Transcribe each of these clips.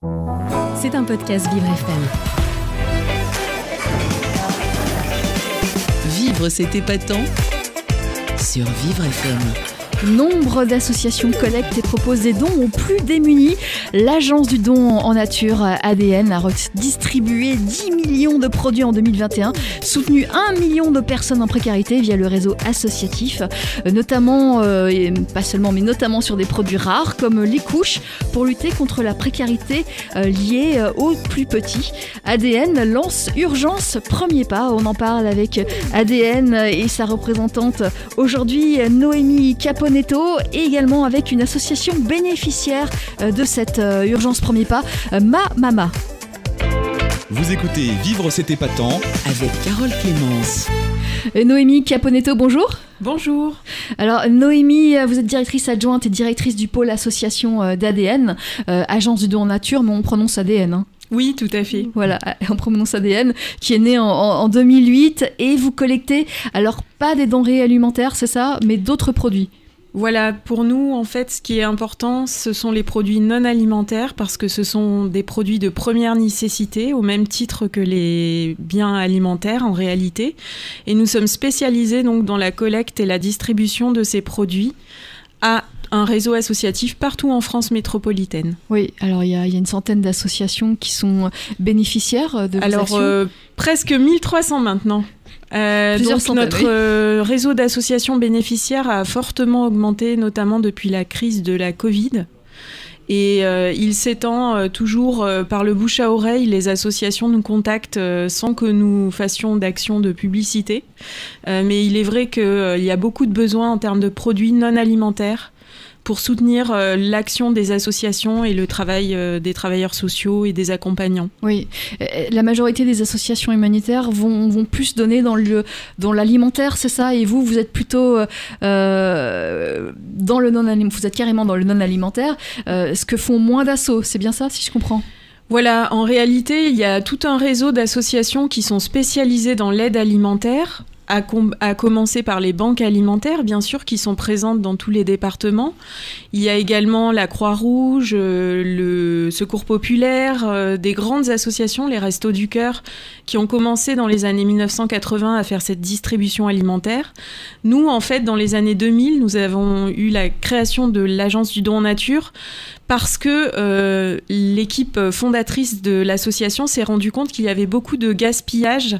C'est un podcast Vivre FM. Vivre, c'est épatant sur Vivre FM. Nombre d'associations collectent et proposent des dons aux plus démunis. L'Agence du don en nature ADN a distribué 10 millions de produits en 2021, soutenu 1 million de personnes en précarité via le réseau associatif, notamment, et pas seulement, mais notamment sur des produits rares comme les couches pour lutter contre la précarité liée aux plus petits. ADN lance Urgence Premier Pas. On en parle avec ADN et sa représentante aujourd'hui, Noémie Caponetto, et également avec une association bénéficiaire de cette Urgence Premier Pas, Ma Mama. Vous écoutez Vivre, c'est épatant avec Carole Clémence. Noémie Caponetto, bonjour. Bonjour. Alors Noémie, vous êtes directrice adjointe et directrice du pôle association d'ADN, Agence du don en nature, mais on prononce ADN, hein. Oui, tout à fait. Voilà, on prononce ADN, qui est né en 2008, et vous collectez, alors pas des denrées alimentaires, c'est ça, mais d'autres produits. Voilà, pour nous, en fait, ce qui est important, ce sont les produits non alimentaires, parce que ce sont des produits de première nécessité, au même titre que les biens alimentaires, en réalité. Et nous sommes spécialisés donc dans la collecte et la distribution de ces produits à un réseau associatif partout en France métropolitaine. Oui, alors il y a une centaine d'associations qui sont bénéficiaires de vos actions. Alors, presque 1300 maintenant. Donc notre réseau d'associations bénéficiaires a fortement augmenté, notamment depuis la crise de la Covid. Et il s'étend toujours par le bouche à oreille. Les associations nous contactent sans que nous fassions d'action de publicité. Mais il est vrai qu'il y a beaucoup de besoins en termes de produits non alimentaires pour soutenir l'action des associations et le travail des travailleurs sociaux et des accompagnants. Oui, la majorité des associations humanitaires vont plus donner dans l'alimentaire, c'est ça, et vous êtes plutôt dans le non-alimentaire, vous êtes carrément dans le non-alimentaire, ce que font moins d'assos, c'est bien ça, si je comprends ? Voilà, en réalité, il y a tout un réseau d'associations qui sont spécialisées dans l'aide alimentaire, à commencer par les banques alimentaires, bien sûr, qui sont présentes dans tous les départements. Il y a également la Croix-Rouge, le Secours populaire, des grandes associations, les Restos du Cœur, qui ont commencé dans les années 1980 à faire cette distribution alimentaire. Nous, en fait, dans les années 2000, nous avons eu la création de l'Agence du don en nature, parce que l'équipe fondatrice de l'association s'est rendue compte qu'il y avait beaucoup de gaspillage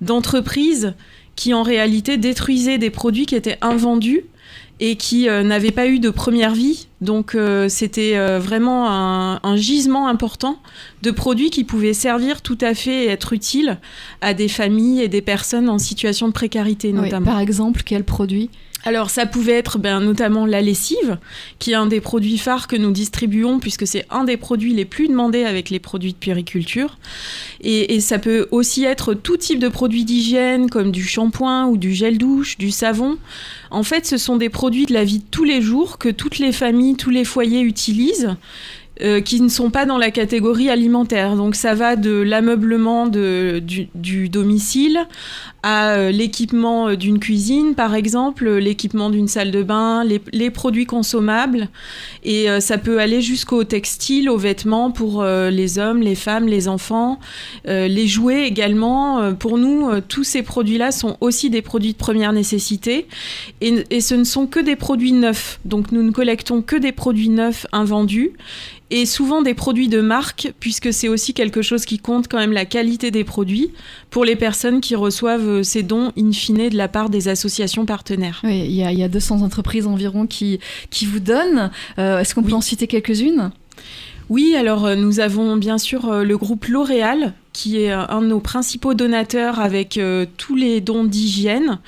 d'entreprises qui en réalité détruisaient des produits qui étaient invendus et qui n'avaient pas eu de première vie. Donc c'était vraiment un gisement important de produits qui pouvaient servir tout à fait et être utiles à des familles et des personnes en situation de précarité notamment. Oui, par exemple, quel produit ? Alors ça pouvait être notamment la lessive, qui est un des produits phares que nous distribuons, puisque c'est un des produits les plus demandés avec les produits de puériculture. Et ça peut aussi être tout type de produits d'hygiène, comme du shampoing ou du gel douche, du savon. En fait, ce sont des produits de la vie de tous les jours que toutes les familles, tous les foyers utilisent, qui ne sont pas dans la catégorie alimentaire. Donc ça va de l'ameublement du domicile à l'équipement d'une cuisine, par exemple, l'équipement d'une salle de bain, les produits consommables. Et ça peut aller jusqu'au textile, aux vêtements pour les hommes, les femmes, les enfants, les jouets également. Pour nous, tous ces produits-là sont aussi des produits de première nécessité. Et ce ne sont que des produits neufs. Donc nous ne collectons que des produits neufs invendus. Et souvent des produits de marque, puisque c'est aussi quelque chose qui compte quand même, la qualité des produits, pour les personnes qui reçoivent ces dons in fine de la part des associations partenaires. Oui, il y a 200 entreprises environ qui vous donnent. Est-ce qu'on peut en citer quelques-unes ? Oui, alors nous avons bien sûr le groupe L'Oréal, qui est un de nos principaux donateurs avec tous les dons d'hygiène.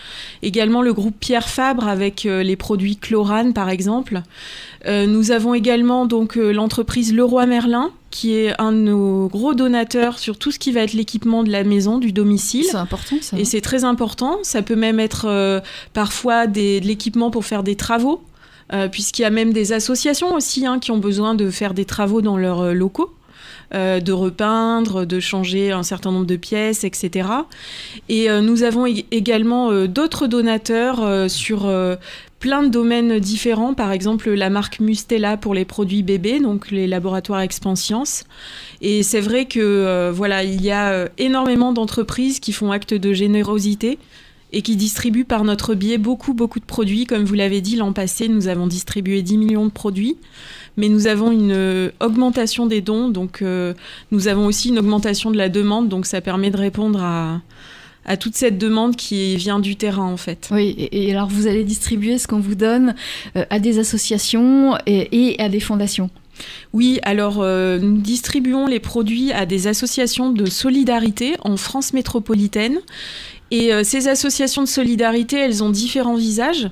Également le groupe Pierre Fabre avec les produits Chlorane, par exemple. Nous avons également donc l'entreprise Leroy Merlin, qui est un de nos gros donateurs sur tout ce qui va être l'équipement de la maison, du domicile. C'est important, ça. Et c'est très important. Ça peut même être parfois de l'équipement pour faire des travaux, puisqu'il y a même des associations aussi qui ont besoin de faire des travaux dans leurs locaux. De repeindre, de changer un certain nombre de pièces, etc. Et nous avons également d'autres donateurs sur plein de domaines différents. Par exemple, la marque Mustela pour les produits bébés, donc les laboratoires Expanscience. Et c'est vrai que il y a énormément d'entreprises qui font acte de générosité et qui distribuent par notre biais beaucoup de produits. Comme vous l'avez dit, l'an passé, nous avons distribué 10 millions de produits. Mais nous avons une augmentation des dons, donc nous avons aussi une augmentation de la demande, donc ça permet de répondre à toute cette demande qui vient du terrain en fait. Oui, et alors vous allez distribuer ce qu'on vous donne à des associations et à des fondations. Oui, alors nous distribuons les produits à des associations de solidarité en France métropolitaine. Et ces associations de solidarité, elles ont différents visages.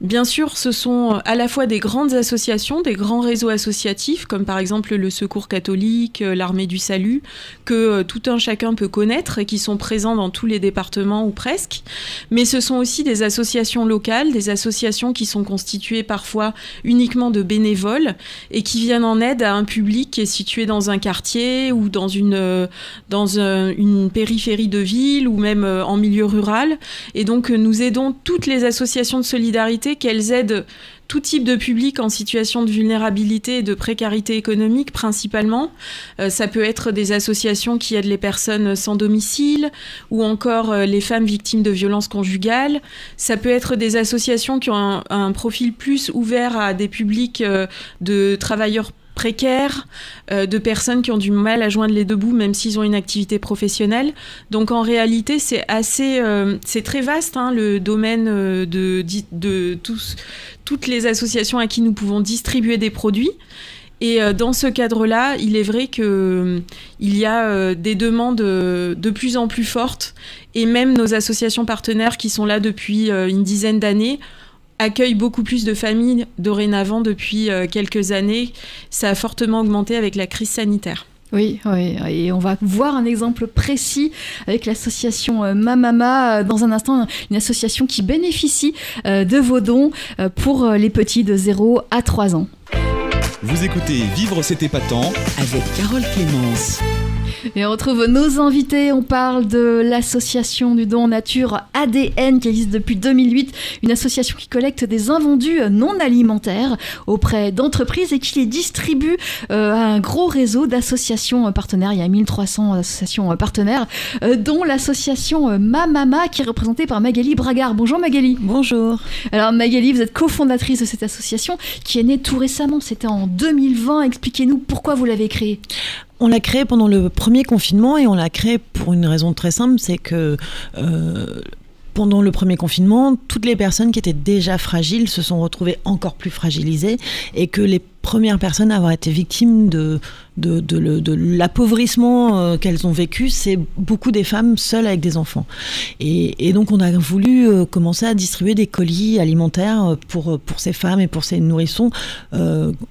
Bien sûr, ce sont à la fois des grandes associations, des grands réseaux associatifs, comme par exemple le Secours catholique, l'Armée du Salut, que tout un chacun peut connaître et qui sont présents dans tous les départements ou presque. Mais ce sont aussi des associations locales, des associations qui sont constituées parfois uniquement de bénévoles et qui viennent en aide à un public qui est situé dans un quartier ou dans une périphérie de ville ou même en milieu rural. Et donc, nous aidons toutes les associations de solidarité qu'elles aident tout type de public en situation de vulnérabilité et de précarité économique principalement. Ça peut être des associations qui aident les personnes sans domicile ou encore les femmes victimes de violences conjugales. Ça peut être des associations qui ont un profil plus ouvert à des publics de travailleurs précaires, de personnes qui ont du mal à joindre les deux bouts même s'ils ont une activité professionnelle. Donc en réalité, c'est très vaste le domaine de toutes les associations à qui nous pouvons distribuer des produits. Et dans ce cadre-là, il est vrai qu'il y a des demandes de plus en plus fortes et même nos associations partenaires qui sont là depuis une dizaine d'années accueille beaucoup plus de familles dorénavant depuis quelques années. Ça a fortement augmenté avec la crise sanitaire. Oui, et on va voir un exemple précis avec l'association Mamama dans un instant, une association qui bénéficie de vos dons pour les petits de 0 à 3 ans. Vous écoutez Vivre c'est épatant avec Carole Clémence. Et on retrouve nos invités, on parle de l'association du don en nature ADN qui existe depuis 2008, une association qui collecte des invendus non alimentaires auprès d'entreprises et qui les distribue à un gros réseau d'associations partenaires. Il y a 1300 associations partenaires, dont l'association Mamama qui est représentée par Magali Bragard. Bonjour Magali. Bonjour. Alors Magali, vous êtes cofondatrice de cette association qui est née tout récemment, c'était en 2020. Expliquez-nous pourquoi vous l'avez créée. On l'a créé pendant le premier confinement et on l'a créé pour une raison très simple, c'est que pendant le premier confinement, toutes les personnes qui étaient déjà fragiles se sont retrouvées encore plus fragilisées et que les premières personnes à avoir été victimes de l'appauvrissement qu'elles ont vécu, c'est beaucoup des femmes seules avec des enfants. Et donc on a voulu commencer à distribuer des colis alimentaires pour ces femmes et pour ces nourrissons.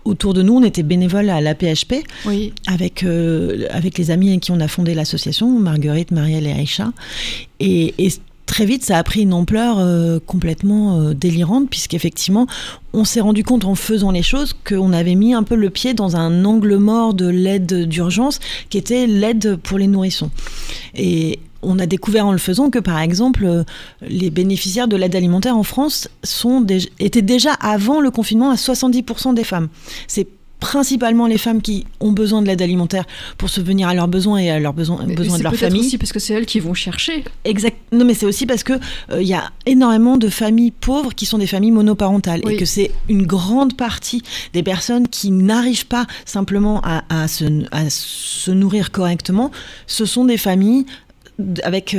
Autour de nous, on était bénévoles à l'APHP, oui, avec les amis avec qui on a fondé l'association, Marguerite, Marielle et Aïcha. Et très vite, ça a pris une ampleur complètement délirante, puisqu'effectivement, on s'est rendu compte en faisant les choses qu'on avait mis un peu le pied dans un angle mort de l'aide d'urgence, qui était l'aide pour les nourrissons. Et on a découvert en le faisant que, par exemple, les bénéficiaires de l'aide alimentaire en France étaient déjà, avant le confinement, à 70% des femmes. C'est principalement les femmes qui ont besoin de l'aide alimentaire pour subvenir à leurs besoins et à leurs besoins de leur famille. C'est aussi parce que c'est elles qui vont chercher. Exact. Non, mais c'est aussi parce que y a énormément de familles pauvres qui sont des familles monoparentales, oui, et que c'est une grande partie des personnes qui n'arrivent pas simplement à se nourrir correctement. Ce sont des familles avec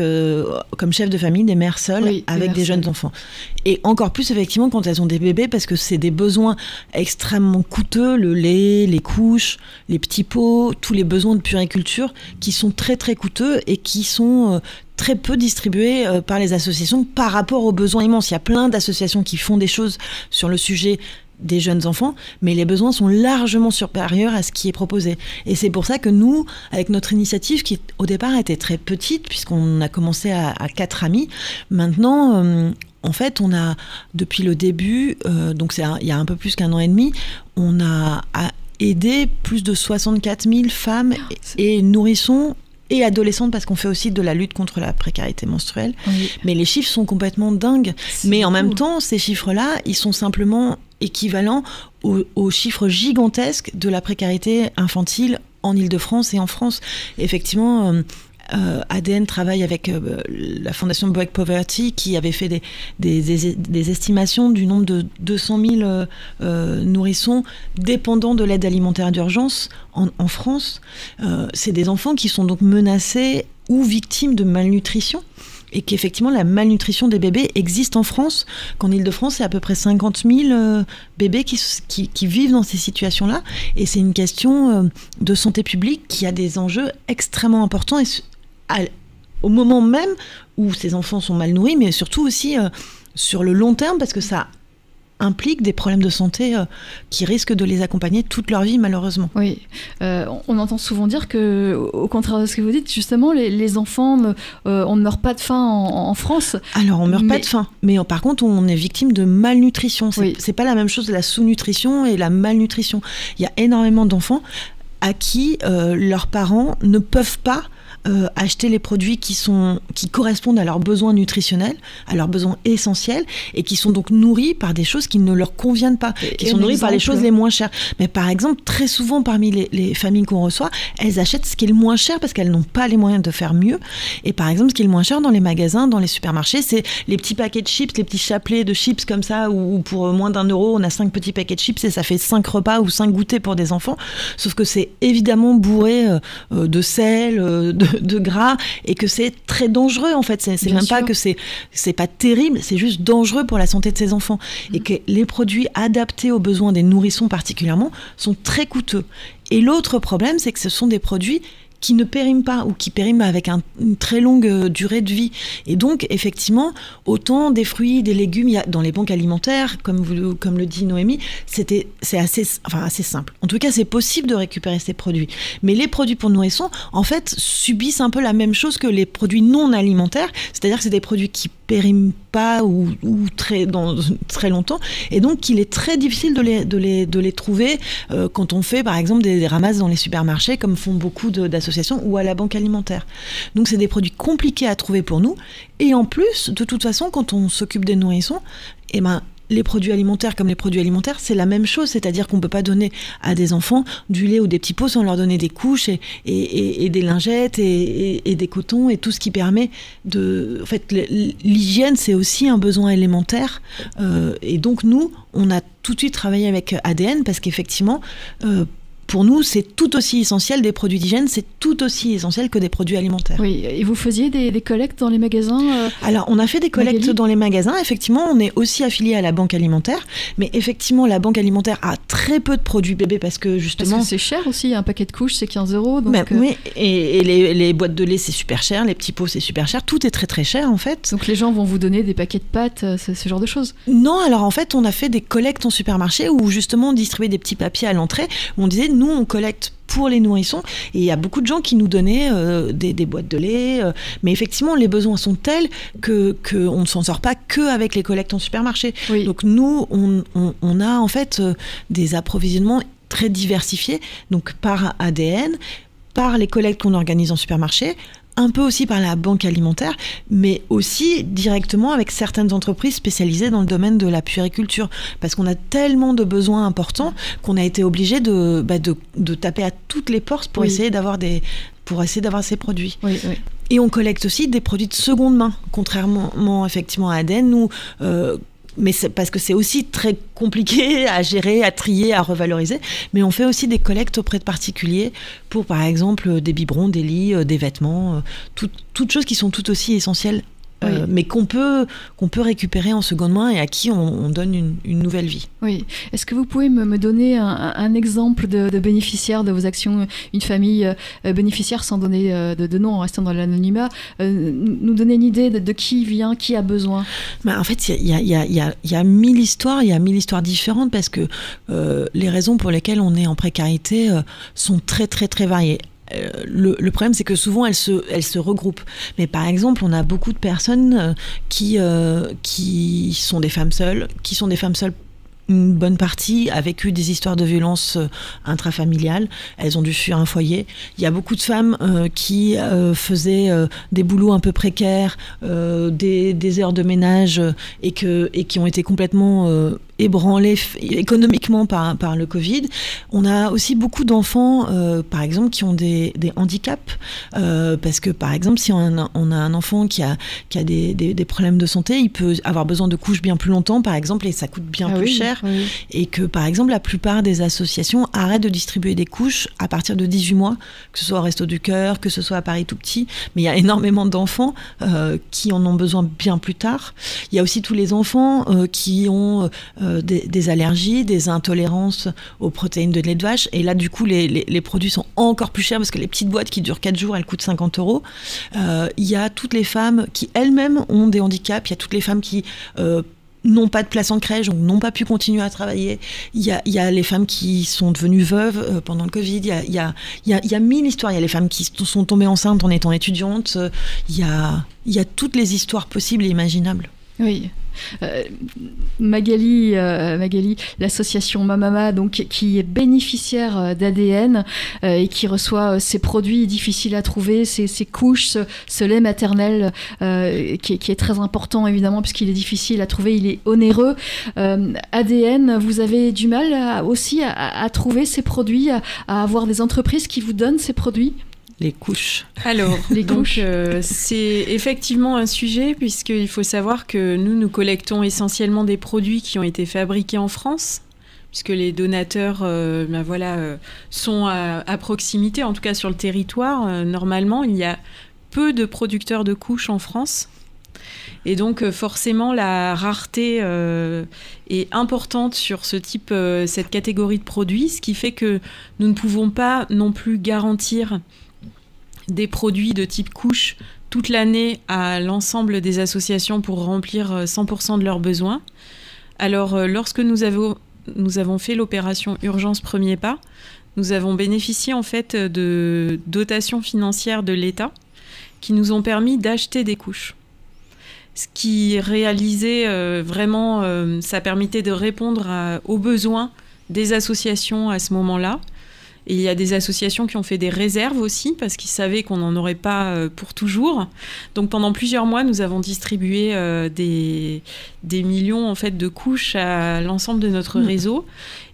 comme chef de famille des mères seules, oui, avec des jeunes enfants. Et encore plus effectivement quand elles ont des bébés, parce que c'est des besoins extrêmement coûteux, le lait, les couches, les petits pots, tous les besoins de puériculture qui sont très très coûteux et qui sont très peu distribués par les associations par rapport aux besoins immenses. Il y a plein d'associations qui font des choses sur le sujet des jeunes enfants, mais les besoins sont largement supérieurs à ce qui est proposé. Et c'est pour ça que nous, avec notre initiative, qui au départ était très petite, puisqu'on a commencé à 4 amis, maintenant, en fait, on a, depuis le début, donc il y a un peu plus qu'1 an et demi, on a aidé plus de 64 000 femmes et nourrissons et adolescentes, parce qu'on fait aussi de la lutte contre la précarité menstruelle. Oui. Mais les chiffres sont complètement dingues. Mais en même temps, ces chiffres-là, ils sont simplement équivalents aux chiffres gigantesques de la précarité infantile en Île-de-France et en France. effectivement, ADN travaille avec la fondation Break Poverty, qui avait fait des estimations du nombre de 200 000 nourrissons dépendants de l'aide alimentaire d'urgence en France. C'est des enfants qui sont donc menacés ou victimes de malnutrition. Et qu'effectivement, la malnutrition des bébés existe en France, qu'en Île-de-France, c'est à peu près 50 000 bébés qui vivent dans ces situations-là. Et c'est une question de santé publique qui a des enjeux extrêmement importants, et au moment même où ces enfants sont mal nourris, mais surtout aussi sur le long terme, parce que ça implique des problèmes de santé qui risquent de les accompagner toute leur vie, malheureusement. Oui, on entend souvent dire que, au contraire de ce que vous dites, justement, les enfants, on ne meurt pas de faim en France. Alors, on ne meurt pas de faim, mais par contre, on est victime de malnutrition. C'est pas la même chose, la sous-nutrition et la malnutrition. Il y a énormément d'enfants à qui leurs parents ne peuvent pas acheter les produits qui correspondent à leurs besoins nutritionnels, à leurs besoins essentiels, et qui sont donc nourris par des choses qui ne leur conviennent pas, qui sont nourris par les choses les moins chères. Mais par exemple, très souvent parmi les familles qu'on reçoit, elles achètent ce qui est le moins cher parce qu'elles n'ont pas les moyens de faire mieux. Et par exemple, ce qui est le moins cher dans les magasins, dans les supermarchés, c'est les petits paquets de chips, les petits chapelets de chips comme ça, où pour moins d'1 euro, on a 5 petits paquets de chips et ça fait 5 repas ou 5 goûters pour des enfants. Sauf que c'est évidemment bourré de sel, de gras, et que c'est très dangereux en fait. C'est même pas que c'est pas terrible, c'est juste dangereux pour la santé de ces enfants. Et que les produits adaptés aux besoins des nourrissons particulièrement sont très coûteux. Et l'autre problème, c'est que ce sont des produits qui ne périment pas, ou qui périment avec une très longue durée de vie. Et donc, effectivement, autant des fruits, des légumes, il y a, dans les banques alimentaires, comme le dit Noémie, c'est assez simple. En tout cas, c'est possible de récupérer ces produits. Mais les produits pour nourrissons, en fait, subissent un peu la même chose que les produits non alimentaires, c'est-à-dire que c'est des produits qui périment pas ou dans très longtemps, et donc il est très difficile de les trouver quand on fait par exemple des ramasses dans les supermarchés, comme font beaucoup d'associations, ou à la banque alimentaire. Donc c'est des produits compliqués à trouver pour nous, et en plus, de toute façon, quand on s'occupe des nourrissons, les produits alimentaires comme les produits alimentaires, c'est la même chose, c'est-à-dire qu'on ne peut pas donner à des enfants du lait ou des petits pots sans leur donner des couches et des lingettes et des cotons et tout ce qui permet de... En fait, l'hygiène, c'est aussi un besoin élémentaire. Et donc, nous, on a tout de suite travaillé avec ADN parce qu'effectivement... pour nous, c'est tout aussi essentiel, des produits d'hygiène, c'est tout aussi essentiel que des produits alimentaires. Oui, et vous faisiez des collectes dans les magasins Alors, on a fait des collectes dans les magasins. Effectivement, on est aussi affilié à la banque alimentaire. Mais effectivement, la banque alimentaire a très peu de produits bébés parce que justement... Parce que c'est cher aussi, un paquet de couches, c'est 15 €. Donc oui, et les boîtes de lait, c'est super cher, les petits pots, c'est super cher. Tout est très très cher, en fait. Donc les gens vont vous donner des paquets de pâtes, ce genre de choses? Non, alors en fait, on a fait des collectes en supermarché où justement on distribuait des petits papiers à l'entrée où on disait, nous, on collecte pour les nourrissons, et il y a beaucoup de gens qui nous donnaient des boîtes de lait, mais effectivement les besoins sont tels que on ne s'en sort pas que avec les collectes en supermarché. Oui. Donc nous on a en fait des approvisionnements très diversifiés, donc par ADN, par les collectes qu'on organise en supermarché, un peu aussi par la banque alimentaire, mais aussi directement avec certaines entreprises spécialisées dans le domaine de la puériculture, parce qu'on a tellement de besoins importants qu'on a été obligé de taper à toutes les portes pour essayer d'avoir ces produits. Oui, oui. Et on collecte aussi des produits de seconde main, contrairement effectivement à ADN, nous... mais c'est parce que c'est aussi très compliqué à gérer, à trier, à revaloriser. Mais on fait aussi des collectes auprès de particuliers pour, par exemple, des biberons, des lits, des vêtements, toutes choses qui sont tout aussi essentielles, mais qu'on peut récupérer en seconde main et à qui on donne une nouvelle vie. Oui. Est-ce que vous pouvez me donner un exemple de bénéficiaire de vos actions, une famille bénéficiaire, sans donner de nom, en restant dans l'anonymat, nous donner une idée de qui vient, qui a besoin? En fait, il y a 1000 histoires, il y a 1000 histoires différentes parce que les raisons pour lesquelles on est en précarité sont très très très variées. Le problème, c'est que souvent, elles se regroupent. Mais par exemple, on a beaucoup de personnes qui sont des femmes seules, une bonne partie a vécu des histoires de violence intrafamiliales. Elles ont dû fuir un foyer. Il y a beaucoup de femmes qui faisaient des boulots un peu précaires, des heures de ménage et qui ont été complètement ébranlés économiquement par le Covid. On a aussi beaucoup d'enfants, par exemple, qui ont des handicaps. Parce que, par exemple, si on a un enfant qui a des problèmes de santé, il peut avoir besoin de couches bien plus longtemps, par exemple, et ça coûte bien plus cher. Oui. Et que, par exemple, la plupart des associations arrêtent de distribuer des couches à partir de 18 mois, que ce soit au Resto du Cœur, que ce soit à Paris Tout Petit. Mais il y a énormément d'enfants qui en ont besoin bien plus tard. Il y a aussi tous les enfants qui ont des allergies, des intolérances aux protéines de lait de vache. Et là, du coup, les produits sont encore plus chers parce que les petites boîtes qui durent 4 jours, elles coûtent 50 €. Il y a toutes les femmes qui elles-mêmes ont des handicaps. Il y a toutes les femmes qui n'ont pas de place en crèche, donc n'ont pas pu continuer à travailler. Il y a les femmes qui sont devenues veuves pendant le Covid. Il y a 1000 histoires. Il y a les femmes qui sont tombées enceintes en étant étudiantes. Il y a toutes les histoires possibles et imaginables. Oui. Magali, l'association Mamama, donc qui est bénéficiaire d'ADN et qui reçoit ces produits difficiles à trouver, ces couches, ce lait maternel qui est très important évidemment puisqu'il est difficile à trouver, il est onéreux. ADN, vous avez du mal aussi à trouver ces produits, à avoir des entreprises qui vous donnent ces produits ? Les couches. Alors, c'est effectivement un sujet puisqu'il faut savoir que nous collectons essentiellement des produits qui ont été fabriqués en France puisque les donateurs sont à proximité, en tout cas sur le territoire. Normalement, il y a peu de producteurs de couches en France. Et donc, forcément, la rareté est importante sur cette catégorie de produits, ce qui fait que nous ne pouvons pas non plus garantir des produits de type couche toute l'année à l'ensemble des associations pour remplir 100% de leurs besoins. Alors, lorsque nous avons fait l'opération Urgence Premier Pas, nous avons bénéficié en fait de dotations financières de l'État qui nous ont permis d'acheter des couches. Ce qui réalisait vraiment, ça permettait de répondre aux besoins des associations à ce moment-là. Et il y a des associations qui ont fait des réserves aussi parce qu'ils savaient qu'on n'en aurait pas pour toujours. Donc pendant plusieurs mois, nous avons distribué des millions en fait de couches à l'ensemble de notre réseau.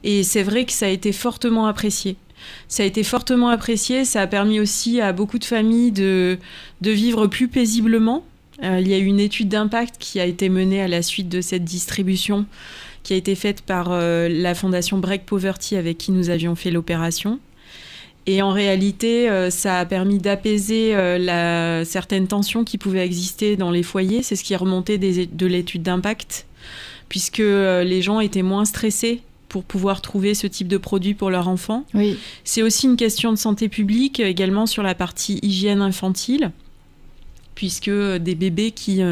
Et c'est vrai que ça a été fortement apprécié. Ça a été fortement apprécié. Ça a permis aussi à beaucoup de familles de vivre plus paisiblement. Il y a eu une étude d'impact qui a été menée à la suite de cette distribution qui a été faite par la fondation Break Poverty avec qui nous avions fait l'opération. Et en réalité, ça a permis d'apaiser certaines tensions qui pouvaient exister dans les foyers. C'est ce qui est remonté de l'étude d'impact, puisque les gens étaient moins stressés pour pouvoir trouver ce type de produit pour leurs enfants. Oui. C'est aussi une question de santé publique, également sur la partie hygiène infantile, puisque des bébés qui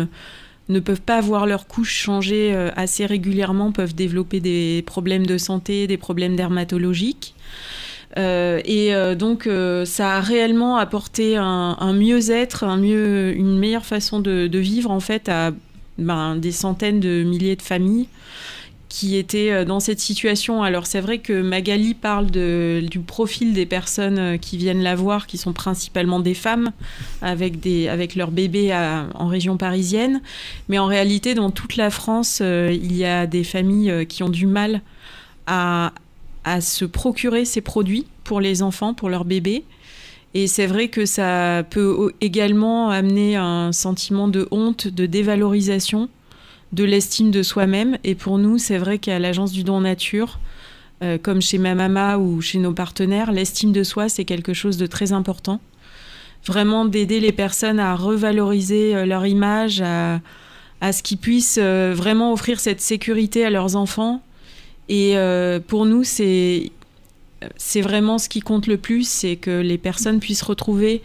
ne peuvent pas avoir leur couche changée assez régulièrement, peuvent développer des problèmes de santé, des problèmes dermatologiques. Donc, ça a réellement apporté un mieux-être, une meilleure façon de vivre en fait à des centaines de milliers de familles qui étaient dans cette situation. Alors c'est vrai que Magali parle du profil des personnes qui viennent la voir, qui sont principalement des femmes avec leurs bébés en région parisienne. Mais en réalité, dans toute la France, il y a des familles qui ont du mal à se procurer ces produits pour les enfants, pour leurs bébés. Et c'est vrai que ça peut également amener un sentiment de honte, de dévalorisation de l'estime de soi-même. Et pour nous, c'est vrai qu'à l'Agence du don en nature, comme chez Mamama ou chez nos partenaires, l'estime de soi, c'est quelque chose de très important. Vraiment d'aider les personnes à revaloriser leur image, à ce qu'ils puissent vraiment offrir cette sécurité à leurs enfants. Et pour nous, c'est vraiment ce qui compte le plus, c'est que les personnes puissent retrouver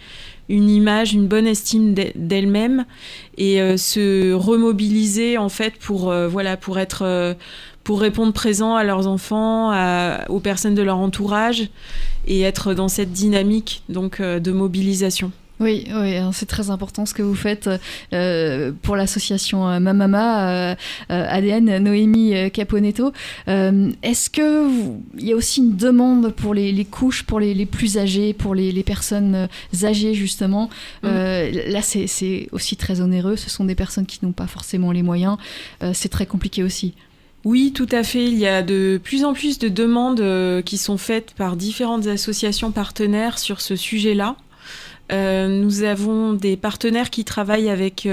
une image, une bonne estime d'elles-mêmes et se remobiliser en fait pour répondre présent à leurs enfants, aux personnes de leur entourage et être dans cette dynamique donc de mobilisation. Oui, c'est très important ce que vous faites pour l'association Mamama ADN, Noémie Caponetto. Est-ce qu'il y a aussi une demande pour les couches, pour les plus âgés, pour les personnes âgées justement Là, c'est aussi très onéreux. Ce sont des personnes qui n'ont pas forcément les moyens. C'est très compliqué aussi. Oui, tout à fait. Il y a de plus en plus de demandes qui sont faites par différentes associations partenaires sur ce sujet-là. Nous avons des partenaires qui travaillent avec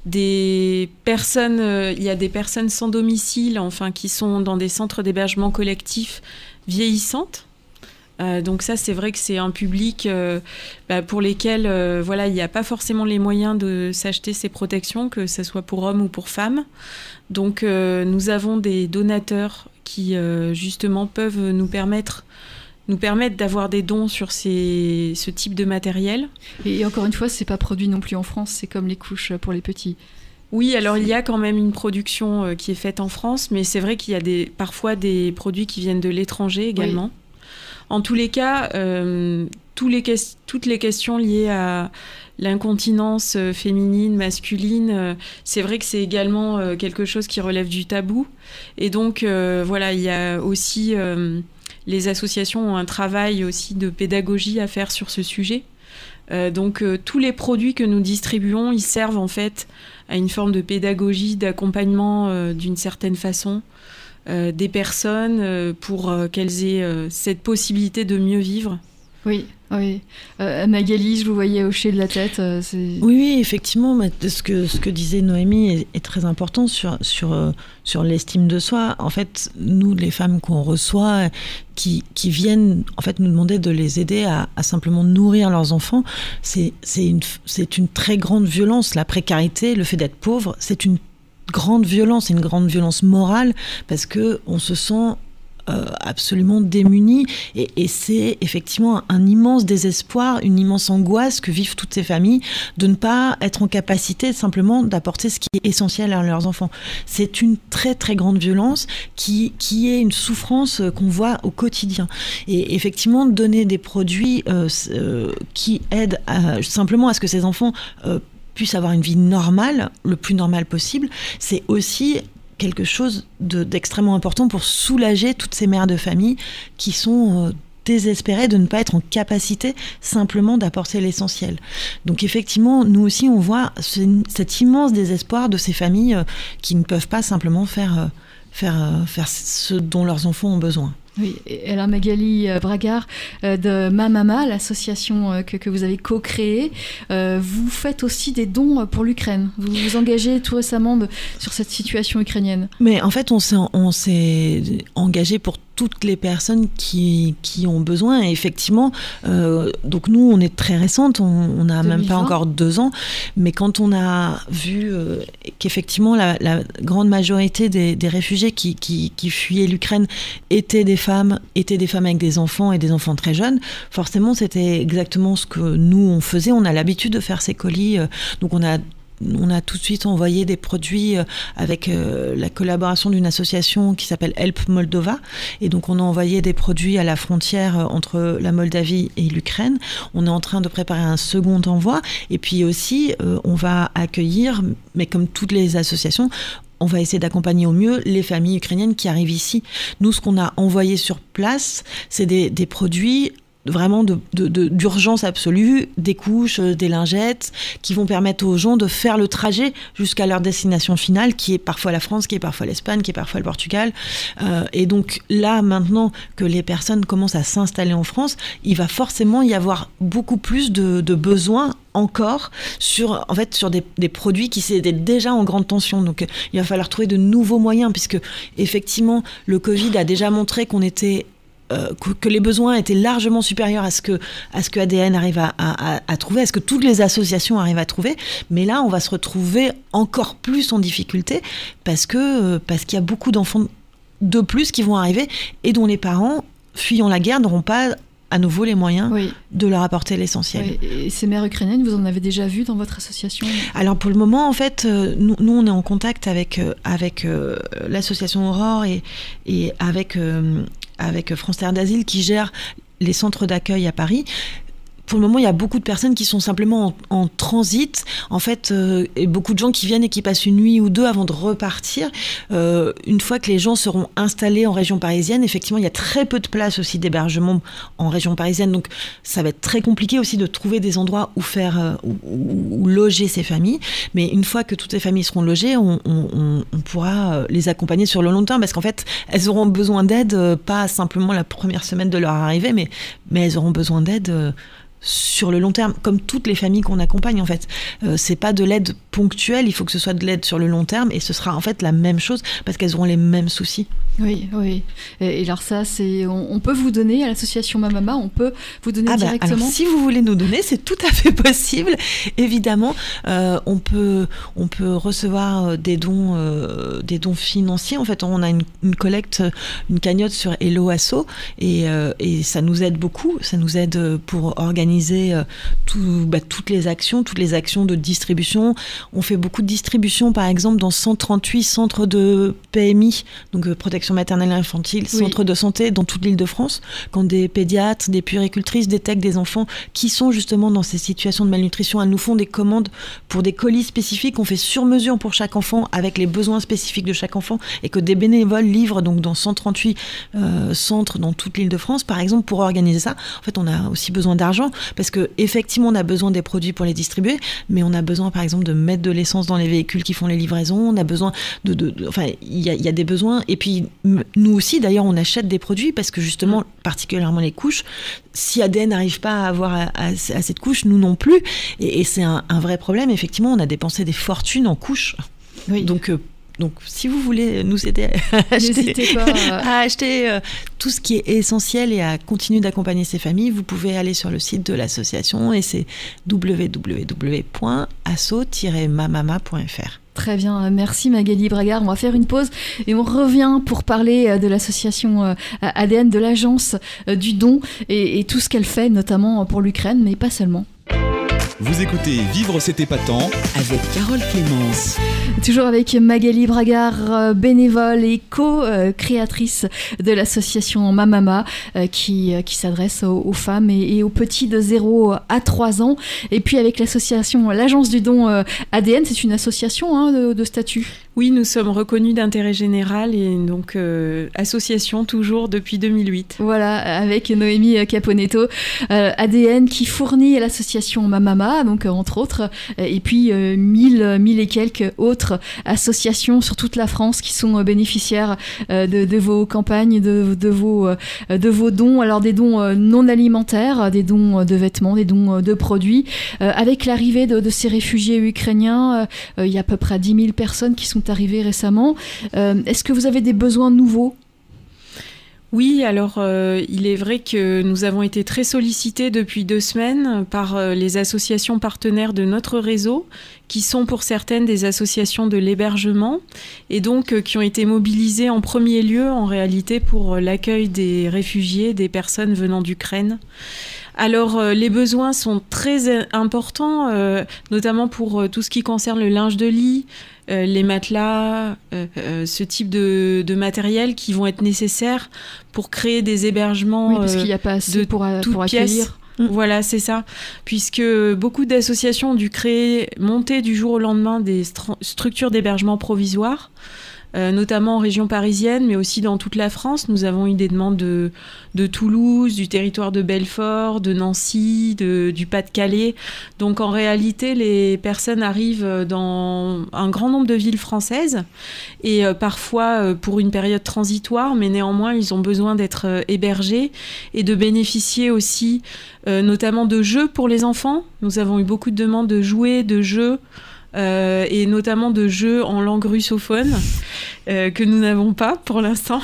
des personnes, il y a des personnes sans domicile, enfin qui sont dans des centres d'hébergement collectif vieillissantes. Donc ça, c'est vrai que c'est un public pour lesquels il n'y a pas forcément les moyens de s'acheter ces protections, que ce soit pour hommes ou pour femmes. Donc nous avons des donateurs qui justement peuvent nous permettre d'avoir des dons sur ce type de matériel. Et encore une fois, c'est pas produit non plus en France, c'est comme les couches pour les petits. Oui, alors il y a quand même une production qui est faite en France, mais c'est vrai qu'il y a parfois des produits qui viennent de l'étranger également. Oui. En tous les cas, toutes les questions liées à l'incontinence féminine, masculine, c'est vrai que c'est également quelque chose qui relève du tabou. Et donc, il y a aussi... les associations ont un travail aussi de pédagogie à faire sur ce sujet. Donc tous les produits que nous distribuons, ils servent en fait à une forme de pédagogie, d'accompagnement d'une certaine façon des personnes pour qu'elles aient cette possibilité de mieux vivre. Oui. Magali, je vous voyais hocher de la tête. Oui, effectivement, ce que disait Noémie est très important sur l'estime de soi. En fait, nous, les femmes qu'on reçoit, qui viennent en fait nous demander de les aider à simplement nourrir leurs enfants, c'est une très grande violence. La précarité, le fait d'être pauvre, c'est une grande violence morale, parce que on se sent absolument démunis, et c'est effectivement un immense désespoir, une immense angoisse que vivent toutes ces familles de ne pas être en capacité simplement d'apporter ce qui est essentiel à leurs enfants. C'est une très très grande violence qui est une souffrance qu'on voit au quotidien, et effectivement donner des produits qui aident simplement à ce que ces enfants puissent avoir une vie normale, le plus normale possible, c'est aussi quelque chose d'extrêmement important pour soulager toutes ces mères de famille qui sont désespérées de ne pas être en capacité simplement d'apporter l'essentiel. Donc effectivement, nous aussi, on voit cet immense désespoir de ces familles qui ne peuvent pas simplement faire ce dont leurs enfants ont besoin. Oui, et alors Magali Bragard de Mamama, l'association que vous avez co-créée, vous faites aussi des dons pour l'Ukraine. Vous vous engagez tout récemment sur cette situation ukrainienne. Mais en fait, on s'est engagé pour toutes les personnes qui ont besoin. Et effectivement, donc nous, on est très récente, on n'a même pas encore 2 ans, mais quand on a vu qu'effectivement la grande majorité des réfugiés qui fuyaient l'Ukraine étaient des femmes avec des enfants, et des enfants très jeunes, forcément c'était exactement ce que nous on faisait. On a l'habitude de faire ces colis, donc on a tout de suite envoyé des produits avec la collaboration d'une association qui s'appelle Help Moldova, et donc on a envoyé des produits à la frontière entre la Moldavie et l'Ukraine. On est en train de préparer un second envoi, et puis aussi on va accueillir, mais comme toutes les associations, on va essayer d'accompagner au mieux les familles ukrainiennes qui arrivent ici. Nous, ce qu'on a envoyé sur place, c'est des produits vraiment d'urgence absolue, des couches, des lingettes, qui vont permettre aux gens de faire le trajet jusqu'à leur destination finale, qui est parfois la France, qui est parfois l'Espagne, qui est parfois le Portugal. Et donc là, maintenant que les personnes commencent à s'installer en France, il va forcément y avoir beaucoup plus de besoins encore sur des produits qui étaient déjà en grande tension. Donc il va falloir trouver de nouveaux moyens, puisque effectivement le Covid a déjà montré que les besoins étaient largement supérieurs à ce que ADN arrive à trouver, à ce que toutes les associations arrivent à trouver. Mais là, on va se retrouver encore plus en difficulté parce qu'il y a beaucoup d'enfants de plus qui vont arriver et dont les parents, fuyant la guerre, n'auront pas à nouveau les moyens de leur apporter l'essentiel. Oui. Et ces mères ukrainiennes, vous en avez déjà vu dans votre association ? Alors pour le moment, en fait, nous on est en contact avec l'association Aurore et avec France Terre d'Asile qui gère les centres d'accueil à Paris. pour le moment, il y a beaucoup de personnes qui sont simplement en transit, en fait, et beaucoup de gens qui viennent et qui passent une nuit ou deux avant de repartir. Une fois que les gens seront installés en région parisienne, effectivement, il y a très peu de places aussi d'hébergement en région parisienne, donc ça va être très compliqué aussi de trouver des endroits où loger ces familles. Mais une fois que toutes ces familles seront logées, on pourra les accompagner sur le long terme, parce qu'en fait, elles auront besoin d'aide, pas simplement la première semaine de leur arrivée, mais elles auront besoin d'aide sur le long terme, comme toutes les familles qu'on accompagne en fait. C'est pas de l'aide ponctuelle, il faut que ce soit de l'aide sur le long terme, et ce sera en fait la même chose parce qu'elles auront les mêmes soucis. Oui. Et alors ça, on peut vous donner à l'association Mamama, on peut vous donner directement. Alors, si vous voulez nous donner, c'est tout à fait possible. Évidemment, on peut recevoir des dons financiers. En fait, on a une collecte, une cagnotte sur Hello Asso, et ça nous aide beaucoup. Ça nous aide pour organiser toutes les actions de distribution. On fait beaucoup de distribution, par exemple, dans 138 centres de PMI, donc protection maternelle et infantile, centres de santé dans toute l'Île-de-France, quand des pédiatres, des puéricultrices détectent des enfants qui sont justement dans ces situations de malnutrition, elles nous font des commandes pour des colis spécifiques qu'on fait sur mesure pour chaque enfant, avec les besoins spécifiques de chaque enfant, et que des bénévoles livrent donc dans 138 centres dans toute l'Île-de-France, par exemple, pour organiser ça. En fait, on a aussi besoin d'argent, parce que effectivement on a besoin des produits pour les distribuer, mais on a besoin par exemple de mettre de l'essence dans les véhicules qui font les livraisons, on a besoin enfin il y a des besoins, et puis nous aussi d'ailleurs on achète des produits parce que justement particulièrement les couches, si ADN n'arrive pas à avoir assez de couches, nous non plus, et c'est un vrai problème. Effectivement, on a dépensé des fortunes en couches. Donc, si vous voulez nous aider à acheter tout ce qui est essentiel et à continuer d'accompagner ces familles, vous pouvez aller sur le site de l'association, et c'est www.asso-mamama.fr. Très bien, merci Magali Bragard. On va faire une pause et on revient pour parler de l'association ADN, de l'agence du don et tout ce qu'elle fait, notamment pour l'Ukraine, mais pas seulement. Vous écoutez Vivre c'est épatant avec Carole Clémence. Toujours avec Magali Bragard, bénévole et co-créatrice de l'association Mamama, qui s'adresse aux femmes et aux petits de 0 à 3 ans. Et puis avec l'association, l'agence du don ADN, c'est une association de statut. Oui, nous sommes reconnus d'intérêt général et donc association toujours depuis 2008. Voilà, avec Noémie Caponetto, ADN qui fournit à l'association Mamama, donc entre autres, et puis 1000 et quelques autres associations sur toute la France qui sont bénéficiaires de vos campagnes, de vos dons. Alors des dons non alimentaires, des dons de vêtements, des dons de produits. Avec l'arrivée de ces réfugiés ukrainiens, il y a à peu près 10 000 personnes qui sont arrivées récemment. Est-ce que vous avez des besoins nouveaux ? Oui, alors il est vrai que nous avons été très sollicités depuis 2 semaines par les associations partenaires de notre réseau, qui sont pour certaines des associations de l'hébergement, et donc qui ont été mobilisées en premier lieu en réalité pour l'accueil des réfugiés, des personnes venant d'Ukraine. Alors les besoins sont très importants, notamment pour tout ce qui concerne le linge de lit, les matelas, ce type de matériel qui vont être nécessaires pour créer des hébergements. Oui, parce qu'il n'y a pas assez pour accueillir. Voilà, c'est ça. Puisque beaucoup d'associations ont dû monter du jour au lendemain des structures d'hébergement provisoires, notamment en région parisienne, mais aussi dans toute la France. Nous avons eu des demandes de Toulouse, du territoire de Belfort, de Nancy, du Pas-de-Calais. Donc en réalité, les personnes arrivent dans un grand nombre de villes françaises, et parfois pour une période transitoire, mais néanmoins ils ont besoin d'être hébergés et de bénéficier aussi notamment de jeux pour les enfants. Nous avons eu beaucoup de demandes de jouets, de jeux, et notamment de jeux en langue russophone que nous n'avons pas pour l'instant.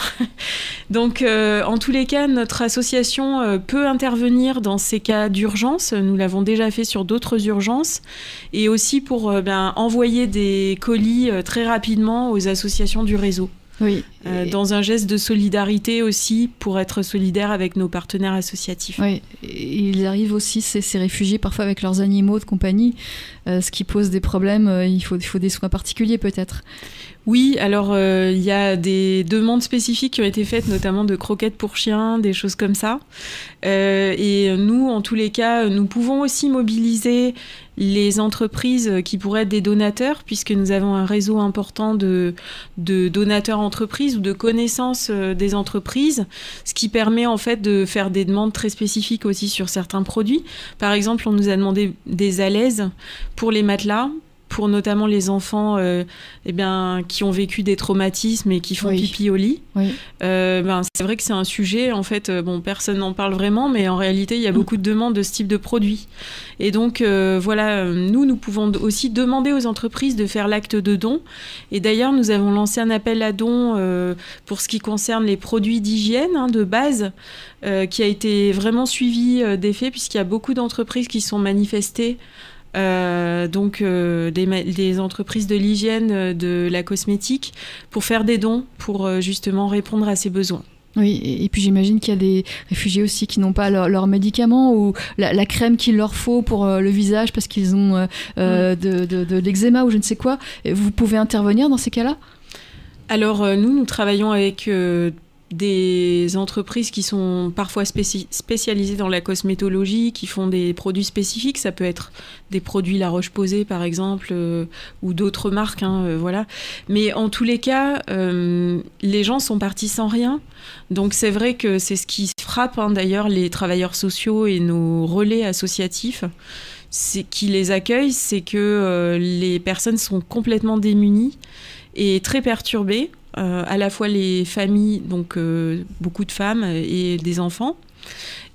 Donc en tous les cas, notre association peut intervenir dans ces cas d'urgence. Nous l'avons déjà fait sur d'autres urgences, et aussi pour envoyer des colis très rapidement aux associations du réseau. Oui. dans un geste de solidarité aussi, pour être solidaire avec nos partenaires associatifs. Oui, ils arrivent aussi, ces réfugiés, parfois avec leurs animaux de compagnie, ce qui pose des problèmes. Il faut des soins particuliers peut-être. Oui, alors il y a des demandes spécifiques qui ont été faites, notamment de croquettes pour chiens, des choses comme ça. Et nous, en tous les cas, nous pouvons aussi mobiliser les entreprises qui pourraient être des donateurs, puisque nous avons un réseau important de donateurs entreprises ou de connaissances des entreprises, ce qui permet en fait de faire des demandes très spécifiques aussi sur certains produits. Par exemple, on nous a demandé des alaises pour les matelas, pour notamment les enfants qui ont vécu des traumatismes et qui font pipi au lit. Oui. C'est vrai que c'est un sujet, en fait, personne n'en parle vraiment, mais en réalité, il y a beaucoup de demandes de ce type de produit. Et donc, nous pouvons aussi demander aux entreprises de faire l'acte de don. Et d'ailleurs, nous avons lancé un appel à dons pour ce qui concerne les produits d'hygiène de base, qui a été vraiment suivi d'effet, puisqu'il y a beaucoup d'entreprises qui sont manifestées. Des entreprises de l'hygiène, de la cosmétique, pour faire des dons, pour justement répondre à ces besoins. Oui, et puis j'imagine qu'il y a des réfugiés aussi qui n'ont pas leurs médicaments ou la crème qu'il leur faut pour le visage parce qu'ils ont de l'eczéma ou je ne sais quoi. Vous pouvez intervenir dans ces cas-là ? Alors nous travaillons avec des entreprises qui sont parfois spécialisées dans la cosmétologie, qui font des produits spécifiques. Ça peut être des produits La Roche-Posay, par exemple, ou d'autres marques, voilà. Mais en tous les cas, les gens sont partis sans rien. Donc c'est vrai que c'est ce qui frappe, d'ailleurs, les travailleurs sociaux et nos relais associatifs, qui les accueillent, c'est que les personnes sont complètement démunies et très perturbées. À la fois les familles, donc beaucoup de femmes et des enfants.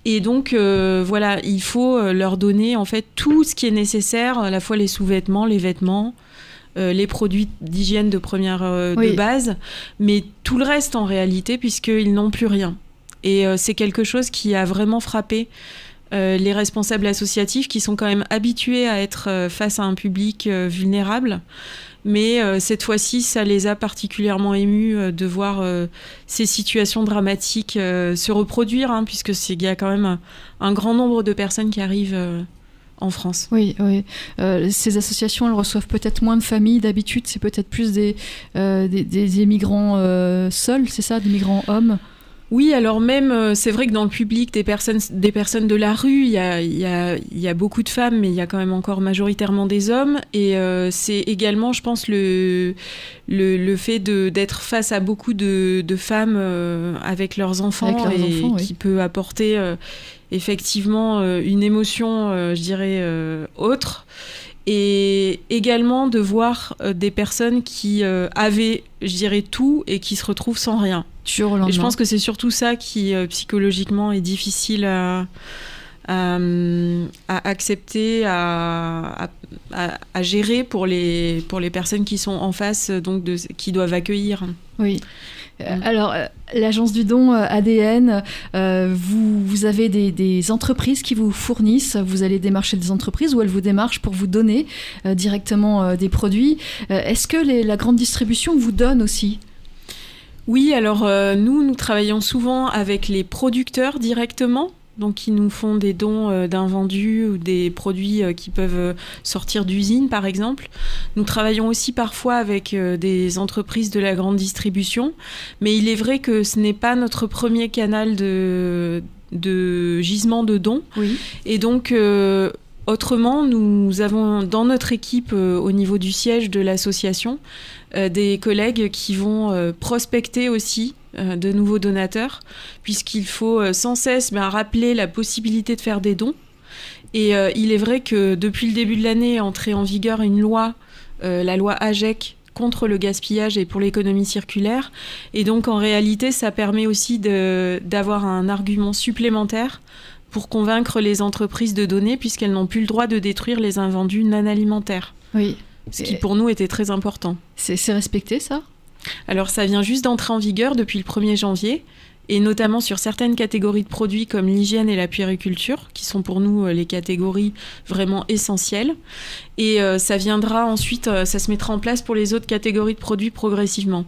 Et donc, il faut leur donner en fait tout ce qui est nécessaire, à la fois les sous-vêtements, les vêtements, les produits d'hygiène de de base, mais tout le reste en réalité, puisqu'ils n'ont plus rien. Et c'est quelque chose qui a vraiment frappé les responsables associatifs, qui sont quand même habitués à être face à un public vulnérable. Mais cette fois-ci, ça les a particulièrement émus de voir ces situations dramatiques se reproduire, puisque il y a quand même un grand nombre de personnes qui arrivent en France. Oui. Ces associations, elles reçoivent peut-être moins de familles d'habitude. C'est peut-être plus des migrants seuls, c'est ça, des migrants hommes. Oui, alors même, c'est vrai que dans le public, des personnes de la rue, il y a beaucoup de femmes, mais il y a quand même encore majoritairement des hommes. Et c'est également, je pense, le fait d'être face à beaucoup de femmes avec leurs enfants, qui peut apporter effectivement une émotion, je dirais, autre. Et également de voir des personnes qui avaient, je dirais, tout et qui se retrouvent sans rien. Et je pense que c'est surtout ça qui, psychologiquement, est difficile à accepter, à gérer pour les personnes qui sont en face, donc qui doivent accueillir. Oui. Alors, l'agence du don ADN, vous avez des entreprises qui vous fournissent, vous allez démarcher des entreprises ou elles vous démarchent pour vous donner directement des produits. Est-ce que la grande distribution vous donne aussi ? Oui, alors nous travaillons souvent avec les producteurs directement. Donc, ils nous font des dons d'invendus ou des produits qui peuvent sortir d'usine, par exemple. Nous travaillons aussi parfois avec des entreprises de la grande distribution. Mais il est vrai que ce n'est pas notre premier canal de gisement de dons. Oui. Et donc, autrement, nous avons dans notre équipe, au niveau du siège de l'association, des collègues qui vont prospecter aussi de nouveaux donateurs, puisqu'il faut sans cesse rappeler la possibilité de faire des dons. Et il est vrai que depuis le début de l'année est entrée en vigueur une loi, la loi AGEC, contre le gaspillage et pour l'économie circulaire. Et donc en réalité, ça permet aussi d'avoir un argument supplémentaire pour convaincre les entreprises de donner, puisqu'elles n'ont plus le droit de détruire les invendus non alimentaires. Oui. Ce qui pour nous était très important. C'est respecté, ça ? Alors ça vient juste d'entrer en vigueur depuis le 1er janvier et notamment sur certaines catégories de produits comme l'hygiène et la puériculture, qui sont pour nous les catégories vraiment essentielles. Et ça viendra ensuite, ça se mettra en place pour les autres catégories de produits progressivement.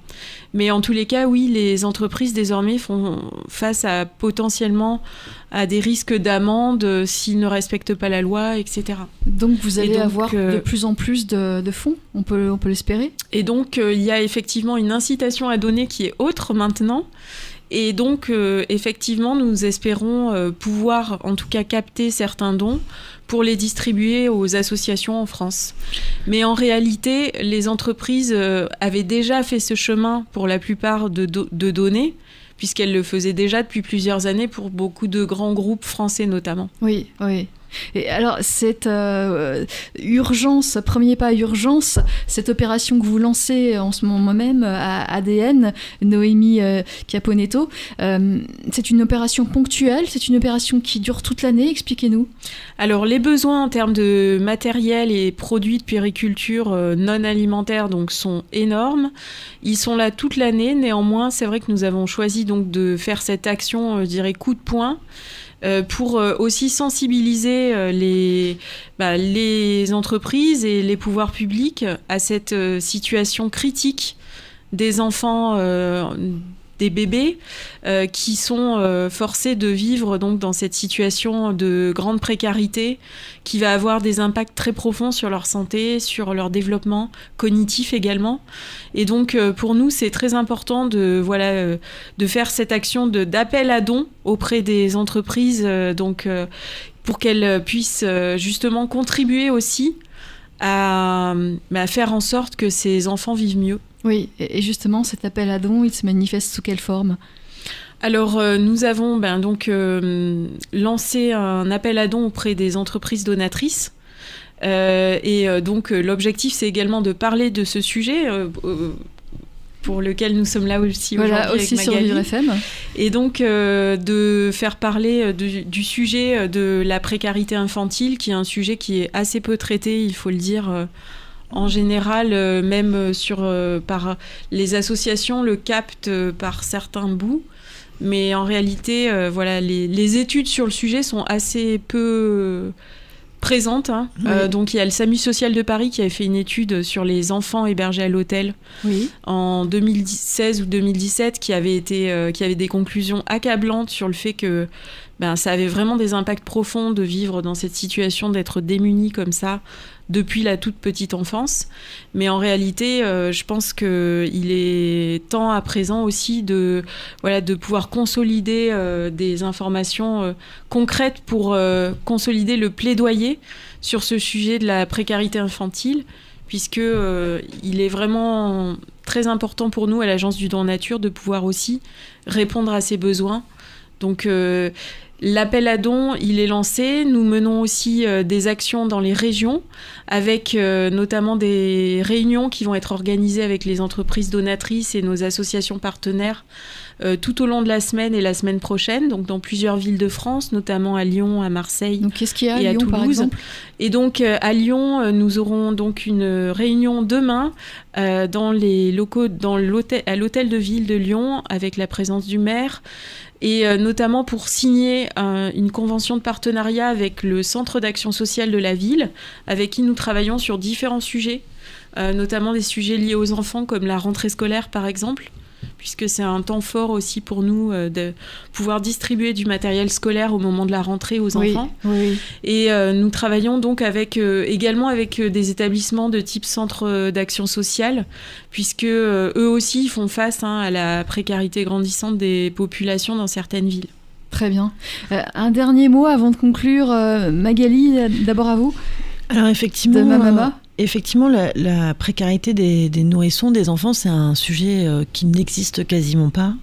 Mais en tous les cas, oui, les entreprises désormais font face potentiellement à des risques d'amende s'ils ne respectent pas la loi, etc. Donc vous allez avoir de plus en plus de fonds, on peut l'espérer. Et donc il y a effectivement une incitation à donner qui est autre maintenant. Et donc, effectivement, nous espérons pouvoir, en tout cas, capter certains dons pour les distribuer aux associations en France. Mais en réalité, les entreprises avaient déjà fait ce chemin pour la plupart de donner, puisqu'elles le faisaient déjà depuis plusieurs années pour beaucoup de grands groupes français notamment. Oui, oui. Et alors, cette urgence, premier pas à urgence, cette opération que vous lancez en ce moment même à ADN, Noémie Caponetto, c'est une opération ponctuelle, c'est une opération qui dure toute l'année, expliquez-nous. Alors, les besoins en termes de matériel et produits de puériculture non alimentaires donc, sont énormes. Ils sont là toute l'année. Néanmoins, c'est vrai que nous avons choisi donc, de faire cette action, je dirais, coup de poing, pour aussi sensibiliser les entreprises et les pouvoirs publics à cette situation critique des enfants, des bébés qui sont forcés de vivre donc, dans cette situation de grande précarité qui va avoir des impacts très profonds sur leur santé, sur leur développement cognitif également. Et donc, pour nous, c'est très important de faire cette action d'appel à dons auprès des entreprises pour qu'elles puissent justement contribuer aussi à faire en sorte que ces enfants vivent mieux. Oui, et justement, cet appel à dons, il se manifeste sous quelle forme ? Alors, nous avons lancé un appel à dons auprès des entreprises donatrices. Donc, l'objectif, c'est également de parler de ce sujet pour lequel nous sommes là aussi aujourd'hui avec Magali. Sur Vivre FM. Et donc, de faire parler du sujet de la précarité infantile, qui est un sujet qui est assez peu traité, il faut le dire. En général, même par les associations, le captent par certains bouts. Mais en réalité, les études sur le sujet sont assez peu présentes. Hein. Oui. Donc, il y a le SAMU Social de Paris qui avait fait une étude sur les enfants hébergés à l'hôtel en 2016 ou 2017 qui avait des conclusions accablantes sur le fait que ça avait vraiment des impacts profonds de vivre dans cette situation, d'être démunis comme ça depuis la toute petite enfance. Mais en réalité, je pense qu'il est temps à présent aussi de pouvoir consolider des informations concrètes pour consolider le plaidoyer sur ce sujet de la précarité infantile, puisque il est vraiment très important pour nous à l'Agence du don en nature de pouvoir aussi répondre à ces besoins. Donc l'appel à dons, il est lancé. Nous menons aussi des actions dans les régions avec notamment des réunions qui vont être organisées avec les entreprises donatrices et nos associations partenaires tout au long de la semaine et la semaine prochaine, donc dans plusieurs villes de France, notamment à Lyon, à Marseille donc, qu'est-ce qu'il y a et à Lyon, Toulouse. par exemple ? Et donc à Lyon, nous aurons donc une réunion demain dans les locaux, à l'hôtel de ville de Lyon, avec la présence du maire. Et notamment pour signer une convention de partenariat avec le Centre d'action sociale de la ville, avec qui nous travaillons sur différents sujets, notamment des sujets liés aux enfants, comme la rentrée scolaire par exemple, puisque c'est un temps fort aussi pour nous de pouvoir distribuer du matériel scolaire au moment de la rentrée aux enfants. Oui. Et nous travaillons donc également avec des établissements de type centre d'action sociale, puisque eux aussi font face à la précarité grandissante des populations dans certaines villes. Très bien. Un dernier mot avant de conclure. Magali, d'abord à vous. Alors effectivement, de Mamama. Effectivement, la précarité des nourrissons, des enfants, c'est un sujet qui n'existe quasiment pas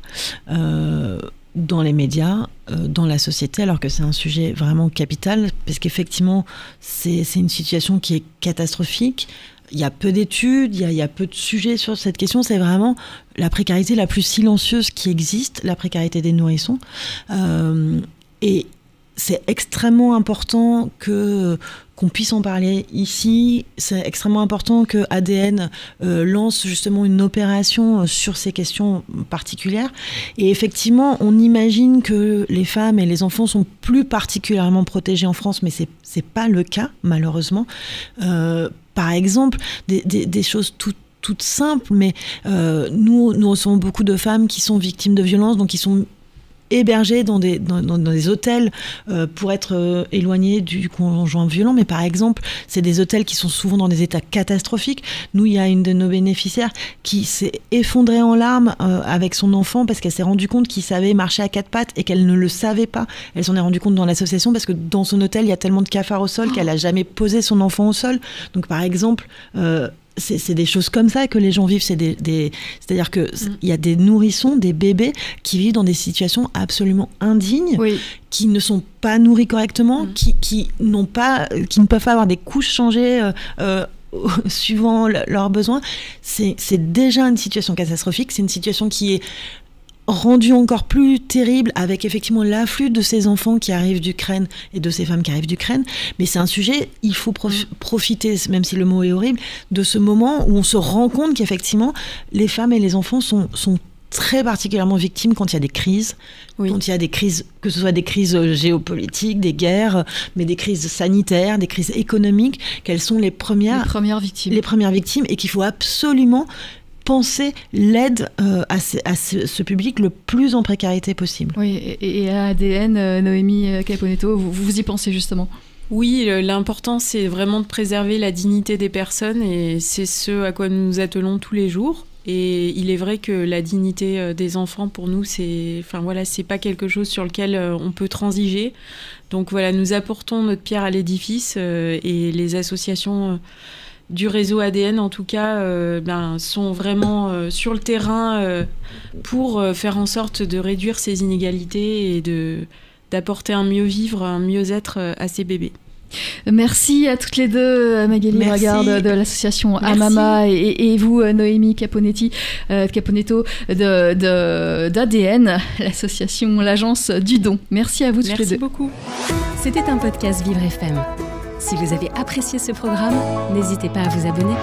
dans les médias, dans la société, alors que c'est un sujet vraiment capital, parce qu'effectivement, c'est une situation qui est catastrophique. Il y a peu d'études, il y a peu de sujets sur cette question. C'est vraiment la précarité la plus silencieuse qui existe, la précarité des nourrissons. Et c'est extrêmement important qu'on puisse en parler ici. C'est extrêmement important que ADN lance justement une opération sur ces questions particulières. Et effectivement, on imagine que les femmes et les enfants sont plus particulièrement protégés en France, mais c'est pas le cas, malheureusement. Par exemple, des choses toutes simples, mais nous recevons beaucoup de femmes qui sont victimes de violences, donc qui sont hébergés dans des hôtels pour être éloignés du conjoint violent. Mais par exemple, c'est des hôtels qui sont souvent dans des états catastrophiques. Nous, il y a une de nos bénéficiaires qui s'est effondrée en larmes avec son enfant parce qu'elle s'est rendue compte qu'il savait marcher à quatre pattes et qu'elle ne le savait pas. Elle s'en est rendue compte dans l'association parce que dans son hôtel, il y a tellement de cafards au sol qu'elle n'a jamais posé son enfant au sol. Donc par exemple... c'est des choses comme ça que les gens vivent. C'est-à-dire qu'il y a des nourrissons, des bébés qui vivent dans des situations absolument indignes, qui ne sont pas nourris correctement, qui ne peuvent pas avoir des couches changées suivant leurs besoins. C'est déjà une situation catastrophique. C'est une situation qui est rendu encore plus terrible avec effectivement l'afflux de ces enfants qui arrivent d'Ukraine et de ces femmes qui arrivent d'Ukraine. Mais c'est un sujet, il faut profiter, même si le mot est horrible, de ce moment où on se rend compte qu'effectivement les femmes et les enfants sont très particulièrement victimes quand il y a des crises, quand il y a des crises, que ce soit des crises géopolitiques, des guerres, mais des crises sanitaires, des crises économiques, quelles sont les premières victimes et qu'il faut absolument penser l'aide à ce public le plus en précarité possible. Oui, et à ADN, Noémie Caponetto, vous y pensez justement ? Oui, l'important, c'est vraiment de préserver la dignité des personnes et c'est ce à quoi nous nous attelons tous les jours. Et il est vrai que la dignité des enfants, pour nous, c'est pas quelque chose sur lequel on peut transiger. Donc voilà, nous apportons notre pierre à l'édifice et les associations... du réseau ADN, en tout cas, sont vraiment sur le terrain pour faire en sorte de réduire ces inégalités et d'apporter un mieux vivre, un mieux-être à ces bébés. Merci à toutes les deux, Magali Regarde de l'association Amama et vous, Noémie Caponetto d'ADN, l'association, l'agence du don. Merci à vous toutes les deux. Merci beaucoup. C'était un podcast Vivre FM. Si vous avez apprécié ce programme, n'hésitez pas à vous abonner.